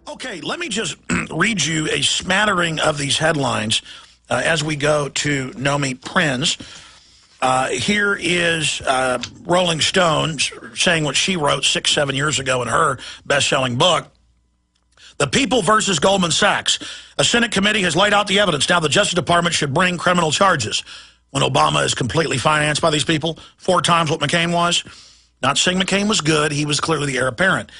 Okay, let me just read you a smattering of these headlines as we go to Nomi Prins. Here is Rolling Stone saying what she wrote 6-7 years ago in her best-selling book, The People versus Goldman Sachs. A Senate committee has laid out the evidence. Now the Justice Department should bring criminal charges. When Obama is completely financed by these people, 4 times what McCain was. Not saying McCain was good. He was clearly the heir apparent.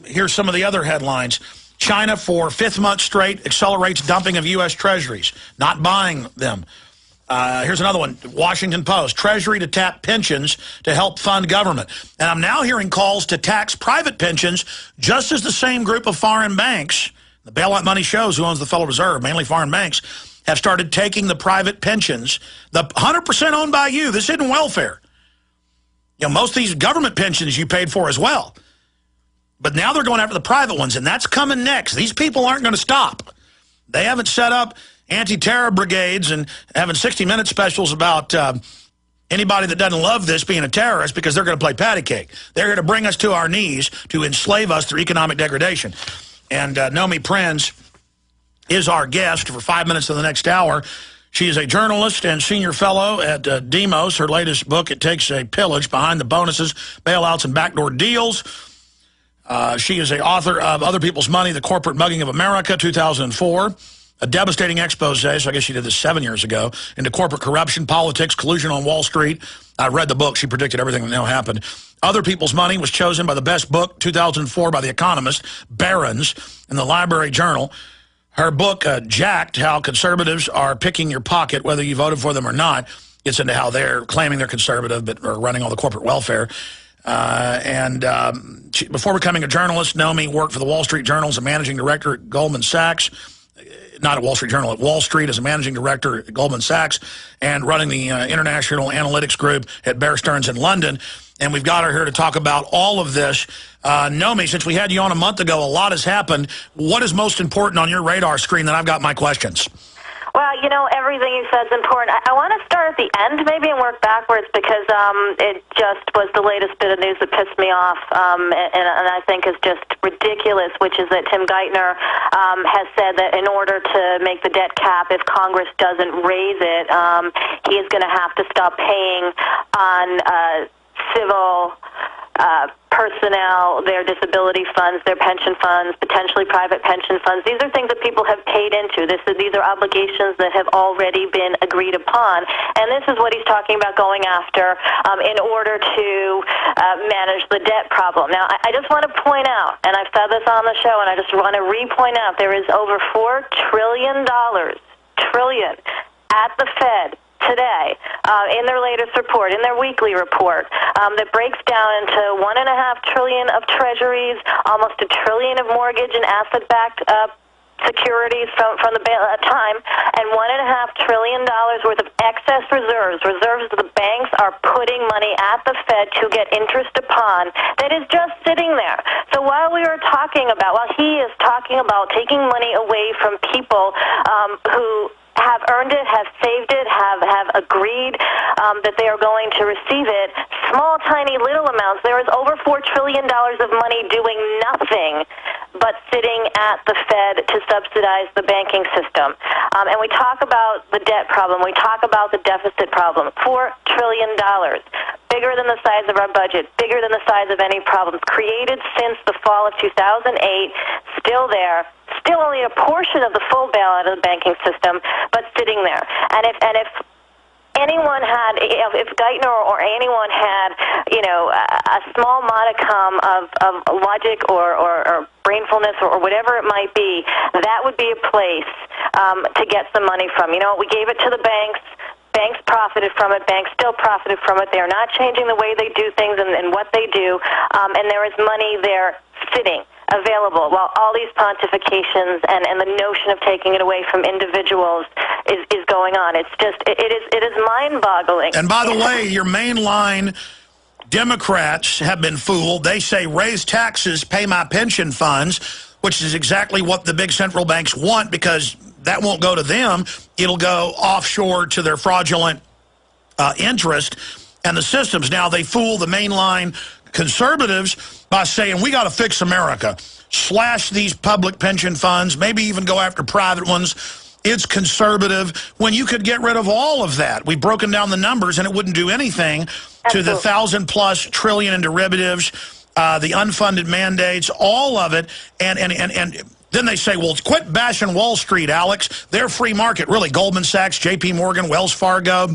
Here's some of the other headlines. China, for 5th month straight, accelerates dumping of U.S. treasuries, not buying them. Here's another one, Washington Post. Treasury to tap pensions to help fund government. And I'm now hearing calls to tax private pensions just as the same group of foreign banks, the bailout money shows who owns the Federal Reserve, mainly foreign banks, have started taking the private pensions, the 100% owned by you. This isn't welfare. You know, most of these government pensions you paid for as well. But now they're going after the private ones, and that's coming next. These people aren't going to stop. They haven't set up anti-terror brigades and having 60-minute specials about anybody that doesn't love this being a terrorist because they're going to play patty cake. They're here to bring us to our knees to enslave us through economic degradation. And Nomi Prins is our guest for 5 minutes of the next hour. She is a journalist and senior fellow at Demos. Her latest book, It Takes a Pillage, Behind the Bonuses, Bailouts, and Backdoor Deals. She is the author of Other People's Money, The Corporate Mugging of America, 2004. A devastating expose, so I guess she did this 7 years ago, into corporate corruption, politics, collusion on Wall Street. I read the book. She predicted everything that now happened. Other People's Money was chosen by the best book, 2004, by The Economist, Barron's, in the Library Journal. Her book, Jacked, How Conservatives Are Picking Your Pocket, whether you voted for them or not, gets into how they're claiming they're conservative but are running all the corporate welfare. Before becoming a journalist, Nomi worked for the Wall Street Journal as a managing director at Goldman Sachs. Not at Wall Street Journal, at Wall Street as a managing director at Goldman Sachs, and running the international analytics group at Bear Stearns in London. And we've got her here to talk about all of this. Nomi, since we had you on a month ago, a lot has happened. What is most important on your radar screen? Then I've got my questions. Well, you know, everything you said is important. I want to start at the end maybe and work backwards because it just was the latest bit of news that pissed me off and I think is just ridiculous, which is that Tim Geithner has said that in order to make the debt cap, if Congress doesn't raise it, he is going to have to stop paying on civil personnel, their disability funds, their pension funds, potentially private pension funds. These are things that people have paid into. These are obligations that have already been agreed upon. And this is what he's talking about going after in order to manage the debt problem. Now, I just want to point out, and I've said this on the show, and I just want to re-point out, there is over $4 trillion at the Fed today, in their latest report, in their weekly report, that breaks down into $1.5 trillion of treasuries, almost $1 trillion of mortgage and asset-backed securities from the bailout time, and $1.5 trillion worth of excess reserves that the banks are putting money at the Fed to get interest upon that is just sitting there. So while he is talking about taking money away from people who have earned it, have saved it, have agreed that they are going to receive it, small, tiny, little amounts. There is over $4 trillion of money doing nothing but sitting at the Fed to subsidize the banking system. And we talk about the debt problem. We talk about the deficit problem. $4 trillion. Bigger than the size of our budget, bigger than the size of any problems, created since the fall of 2008, still there, still only a portion of the full bailout of the banking system, but sitting there. And if anyone had, if Geithner or anyone had, a small modicum of logic or brainfulness or whatever it might be, that would be a place to get some money from. We gave it to the banks. Banks profited from it. Banks still profited from it. They are not changing the way they do things and what they do. And there is money there sitting, available, while all these pontifications and the notion of taking it away from individuals is going on. It's just, it is mind-boggling. And by the way, your mainline Democrats have been fooled. They say raise taxes, pay my pension funds, which is exactly what the big central banks want, because that won't go to them. It'll go offshore to their fraudulent interest and the systems. Now, they fool the mainline conservatives by saying we got to fix America, slash these public pension funds, maybe even go after private ones. It's conservative when you could get rid of all of that. We've broken down the numbers, and it wouldn't do anything to the 1,000+ trillion in derivatives, the unfunded mandates, all of it. And then they say, well, quit bashing Wall Street, Alex. They're free market. Really, Goldman Sachs, JP Morgan, Wells Fargo,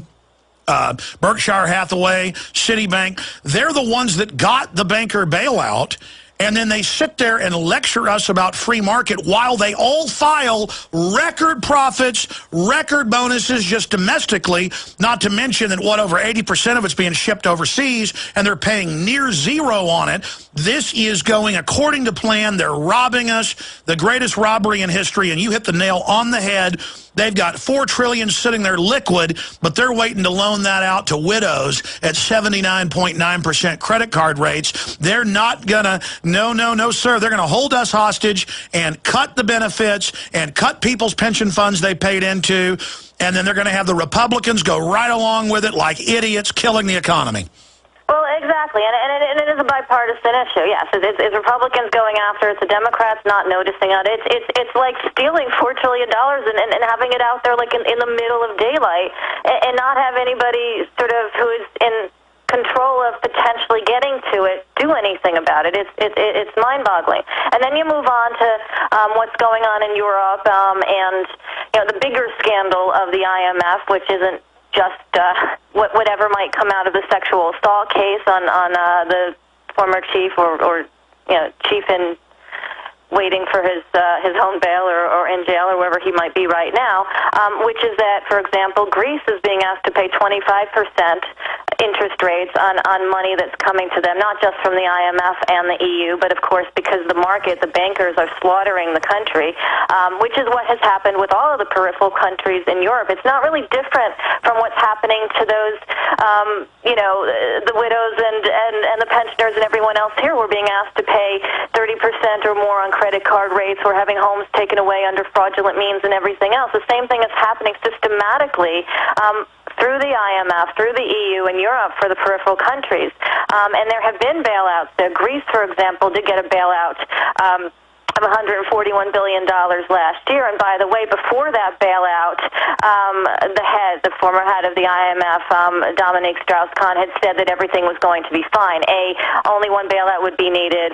Berkshire Hathaway, Citibank, they're the ones that got the banker bailout. And then they sit there and lecture us about free market while they all file record profits, record bonuses just domestically, not to mention that, over 80% of it's being shipped overseas, and they're paying near zero on it. This is going according to plan. They're robbing us, the greatest robbery in history, and you hit the nail on the head. They've got $4 trillion sitting there liquid, but they're waiting to loan that out to widows at 79.9% credit card rates. They're not going to, no, sir. They're going to hold us hostage and cut the benefits and cut people's pension funds they paid into, and then they're going to have the Republicans go right along with it like idiots, killing the economy. Well, exactly, and it is a bipartisan issue. Yes, it's Republicans going after it. It's the Democrats not noticing it. It's like stealing $4 trillion and having it out there like in the middle of daylight, and not have anybody sort of who is in control of potentially getting to it do anything about it. It's mind-boggling. And then you move on to what's going on in Europe, and the bigger scandal of the IMF, which isn't just whatever might come out of the sexual assault case on the former chief or chief in waiting for his home bail or in jail or wherever he might be right now, which is that, for example, Greece is being asked to pay 25% interest rates on money that's coming to them, not just from the IMF and the EU, but of course because the market, the bankers are slaughtering the country, which is what has happened with all of the peripheral countries in Europe. It's not really different from what's happening to those, the widows and the pensioners and everyone else here. We're being asked to pay 30% or more on credit card rates. We're having homes taken away under fraudulent means and everything else. The same thing is happening systematically through the IMF, through the EU and Europe for the peripheral countries. And there have been bailouts. Greece, for example, did get a bailout of $141 billion last year. And by the way, before that bailout, the former head of the IMF, Dominique Strauss-Kahn, had said that everything was going to be fine. A, only one bailout would be needed.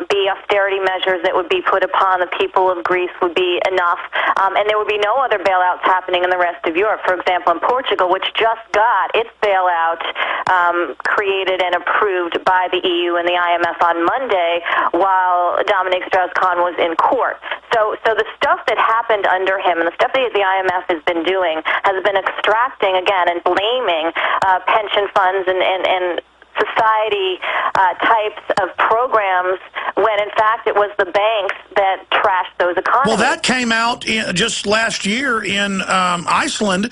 B, austerity measures that would be put upon the people of Greece would be enough. And there would be no other bailouts happening in the rest of Europe. For example, in Portugal, which just got its bailout created and approved by the EU and the IMF on Monday, while Dominique Strauss-Kahn was in court. So the stuff that happened under him and the stuff that the IMF has been doing has been extracting, again, and blaming pension funds and society types of programs when, in fact, it was the banks that trashed those economies. Well, that came out just last year in Iceland.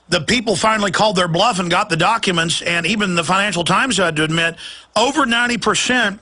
The people finally called their bluff and got the documents, and even the Financial Times had to admit over 90%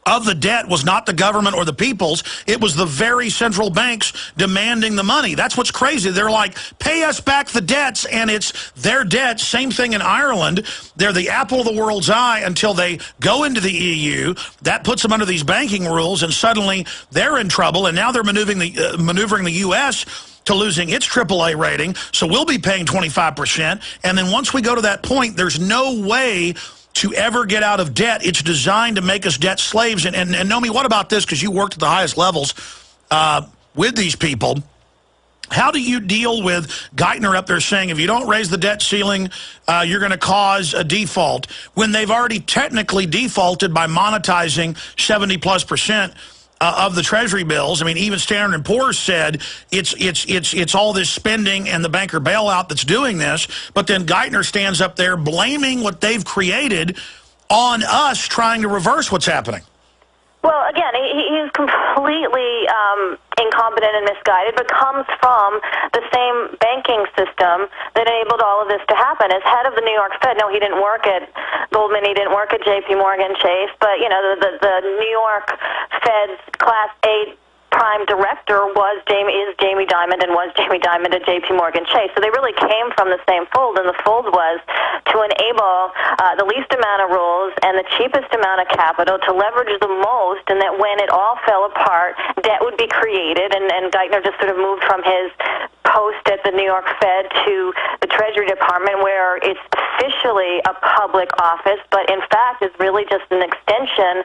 of the debt was not the government or the people's. It was the very central banks demanding the money. That's what's crazy. They're like, pay us back the debts, and it's their debt. Same thing in Ireland. They're the apple of the world's eye until they go into the EU. That puts them under these banking rules, and suddenly they're in trouble, and now they're maneuvering the U.S. to losing its AAA rating, so we'll be paying 25%. And then once we go to that point, there's no way to ever get out of debt. It's designed to make us debt slaves. And Nomi, what about this? Because you worked at the highest levels with these people. How do you deal with Geithner up there saying, if you don't raise the debt ceiling, you're going to cause a default, when they've already technically defaulted by monetizing 70+% of the Treasury bills? I mean, even Standard & Poor's said it's all this spending and the banker bailout that's doing this, but then Geithner stands up there blaming what they've created on us trying to reverse what's happening. Well, again, he's completely incompetent and misguided, but comes from the same banking system that enabled all of this to happen. As head of the New York Fed, no, he didn't work at Goldman, he didn't work at JP Morgan Chase, but, the New York Fed's Class 8 prime director is Jamie Dimon and was Jamie Dimon at J.P. Morgan Chase. So they really came from the same fold, and the fold was to enable the least amount of rules and the cheapest amount of capital to leverage the most, and that when it all fell apart, debt would be created, and Geithner just sort of moved from his post at the New York Fed to the Treasury Department, where it's officially a public office, but in fact is really just an extension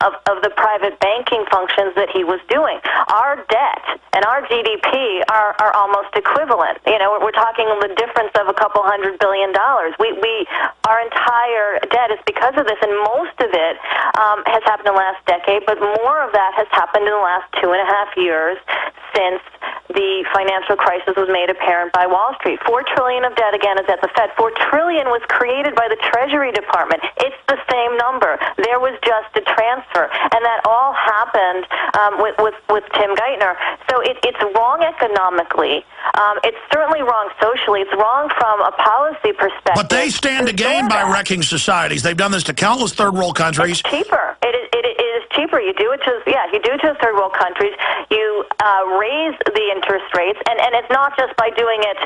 of the private banking functions that he was doing. Our debt and our GDP are almost equivalent. You know, we're talking the difference of a couple $100 billion. Our entire debt is because of this, and most of it has happened in the last decade, but more of that has happened in the last 2.5 years since the financial crisis was made apparent by Wall Street. $4 trillion of debt, again, is at the Fed. $4 trillion was created by the Treasury Department. It's the same number. There was just a transfer, and that all happened with Tim Geithner. So it's wrong economically. It's certainly wrong socially. It's wrong from a policy perspective. But they stand to gain by wrecking societies. They've done this to countless third world countries. It's cheaper. It is cheaper. You do it to third world countries. You raise the interest rates, and it's not just by doing it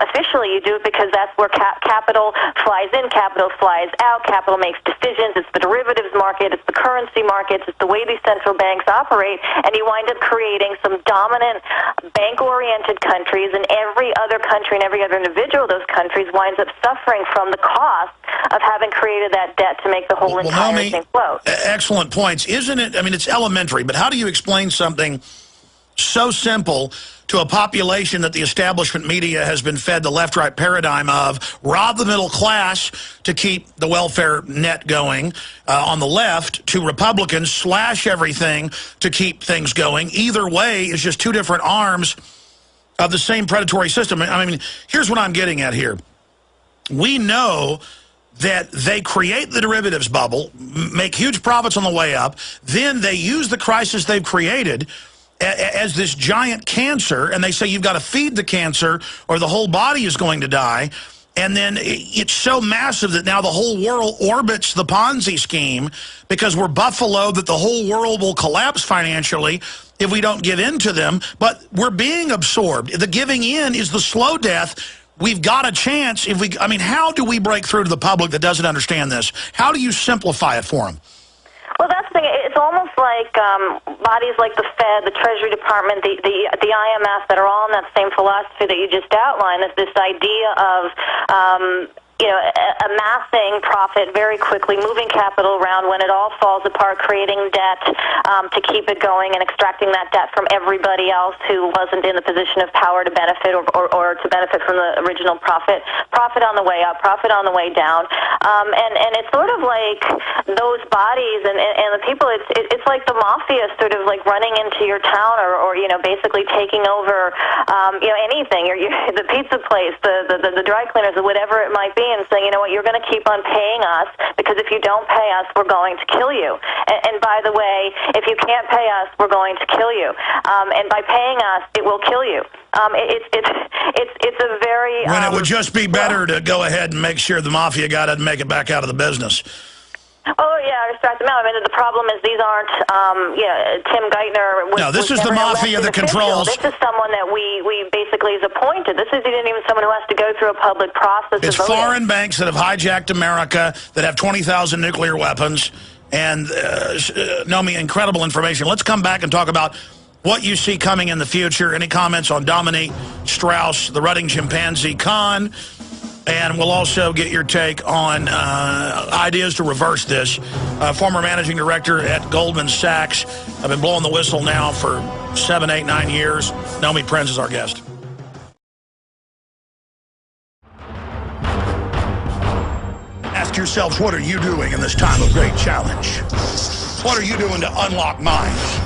officially. You do it because that's where capital flies in, capital flies out, capital makes decisions. It's the derivatives market, it's the currency markets, it's the way these central banks operate, and you wind up creating some dominant bank-oriented countries, and every other country and every other individual of those countries winds up suffering from the cost of having created that debt to make the whole entire thing float. Excellent points. Isn't it? I mean, it's elementary, but how do you explain something so simple to a population that the establishment media has been fed the left-right paradigm of rob the middle class to keep the welfare net going on the left, to Republicans slash everything to keep things going? Either way is just two different arms of the same predatory system. I mean, here's what I'm getting at here. We know that they create the derivatives bubble, make huge profits on the way up, then they use the crisis they've created as this giant cancer, and they say you've got to feed the cancer or the whole body is going to die. And then it's so massive that now the whole world orbits the Ponzi scheme because we're buffaloed that the whole world will collapse financially if we don't give in to them. But we're being absorbed. The giving in is the slow death. We've got a chance. I mean, how do we break through to the public that doesn't understand this? How do you simplify it for them? Well, that's the thing. It's almost like bodies like the Fed, the Treasury Department, the IMF that are all in that same philosophy that you just outlined. Is this idea of amassing profit very quickly, moving capital around when it all falls apart, creating debt to keep it going, and extracting that debt from everybody else who wasn't in the position of power to benefit or to benefit from the original profit. Profit on the way up, profit on the way down. And it's sort of like those bodies and the people, it's like the mafia sort of like running into your town or basically taking over anything, the pizza place, the dry cleaners, or whatever it might be, and saying, you know what, you're going to keep on paying us because if you don't pay us, we're going to kill you. And by the way, if you can't pay us, we're going to kill you. And by paying us, it will kill you. It's a very... When it would just be better to go ahead and make sure the mafia guy doesn't make it back out of the business. Oh, yeah, or start them out. I mean, the problem is these aren't, Tim Geithner... No, this is the mafia that controls... This is someone that we basically is appointed. This isn't even someone who has to go through a public process. It's foreign banks that have hijacked America, that have 20,000 nuclear weapons, and Nomi, incredible information. Let's come back and talk about what you see coming in the future. Any comments on Dominique Strauss, the rutting chimpanzee con? And we'll also get your take on ideas to reverse this. Former managing director at Goldman Sachs. I've been blowing the whistle now for 7, 8, 9 years. Nomi Prins is our guest. Ask yourselves, what are you doing in this time of great challenge? What are you doing to unlock minds?